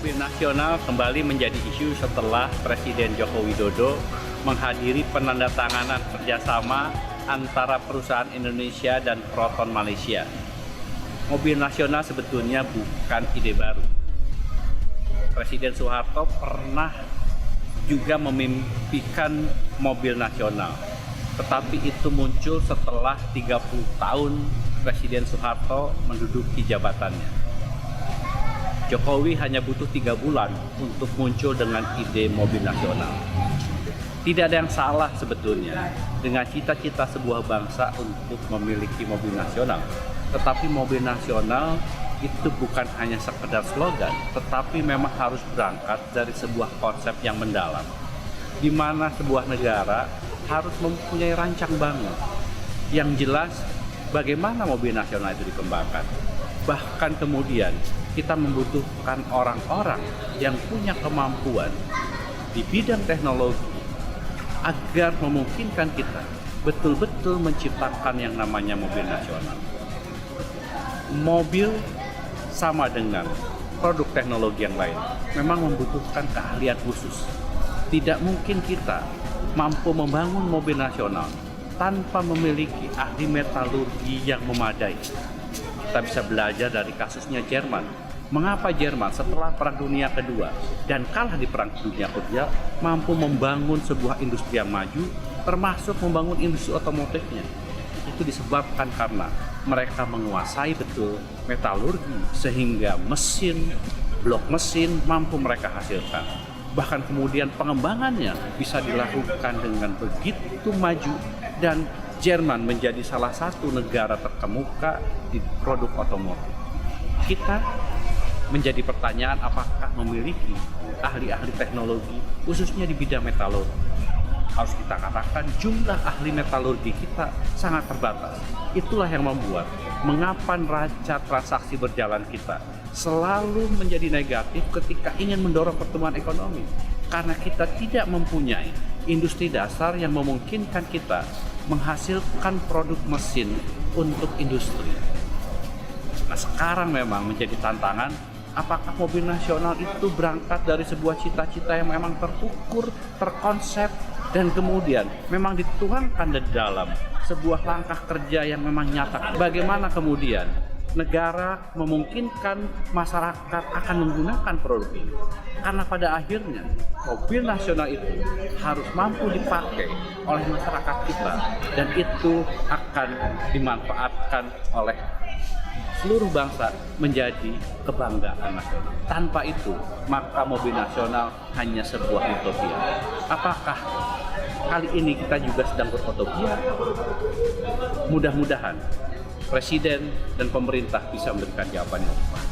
Mobil nasional kembali menjadi isu setelah Presiden Joko Widodo menghadiri penandatanganan kerjasama antara perusahaan Indonesia dan Proton Malaysia. Mobil nasional sebetulnya bukan ide baru. Presiden Soeharto pernah juga memimpikan mobil nasional, tetapi itu muncul setelah 30 tahun Presiden Soeharto menduduki jabatannya. Jokowi hanya butuh 3 bulan untuk muncul dengan ide mobil nasional. Tidak ada yang salah sebetulnya dengan cita-cita sebuah bangsa untuk memiliki mobil nasional. Tetapi mobil nasional itu bukan hanya sekedar slogan, tetapi memang harus berangkat dari sebuah konsep yang mendalam, di mana sebuah negara harus mempunyai rancang bangun yang jelas bagaimana mobil nasional itu dikembangkan. Bahkan kemudian kita membutuhkan orang-orang yang punya kemampuan di bidang teknologi agar memungkinkan kita betul-betul menciptakan yang namanya mobil nasional. Mobil sama dengan produk teknologi yang lain memang membutuhkan keahlian khusus. Tidak mungkin kita mampu membangun mobil nasional tanpa memiliki ahli metalurgi yang memadai. Kita bisa belajar dari kasusnya Jerman. Mengapa Jerman setelah Perang Dunia Kedua dan kalah di Perang Dunia Kedua mampu membangun sebuah industri yang maju, termasuk membangun industri otomotifnya? Itu disebabkan karena mereka menguasai betul metalurgi sehingga mesin, blok mesin mampu mereka hasilkan. Bahkan kemudian pengembangannya bisa dilakukan dengan begitu maju dan Jerman menjadi salah satu negara terkemuka di produk otomotif. Kita menjadi pertanyaan apakah memiliki ahli-ahli teknologi khususnya di bidang metalurgi. Harus kita katakan jumlah ahli metalurgi kita sangat terbatas. Itulah yang membuat mengapa neraca transaksi berjalan kita selalu menjadi negatif ketika ingin mendorong pertumbuhan ekonomi. Karena kita tidak mempunyai industri dasar yang memungkinkan kita menghasilkan produk mesin untuk industri. Nah, sekarang memang menjadi tantangan, apakah mobil nasional itu berangkat dari sebuah cita-cita yang memang terukur, terkonsep, dan kemudian memang dituangkan di dalam sebuah langkah kerja yang memang nyata. Bagaimana kemudian negara memungkinkan masyarakat akan menggunakan produk ini? Karena pada akhirnya mobil nasional itu harus mampu dipakai oleh masyarakat kita dan itu akan dimanfaatkan oleh seluruh bangsa menjadi kebanggaan nasional. Tanpa itu, maka mobil nasional hanya sebuah utopia. Apakah kali ini kita juga sedang berutopia? Mudah-mudahan Presiden dan pemerintah bisa memberikan jawaban yang tepat.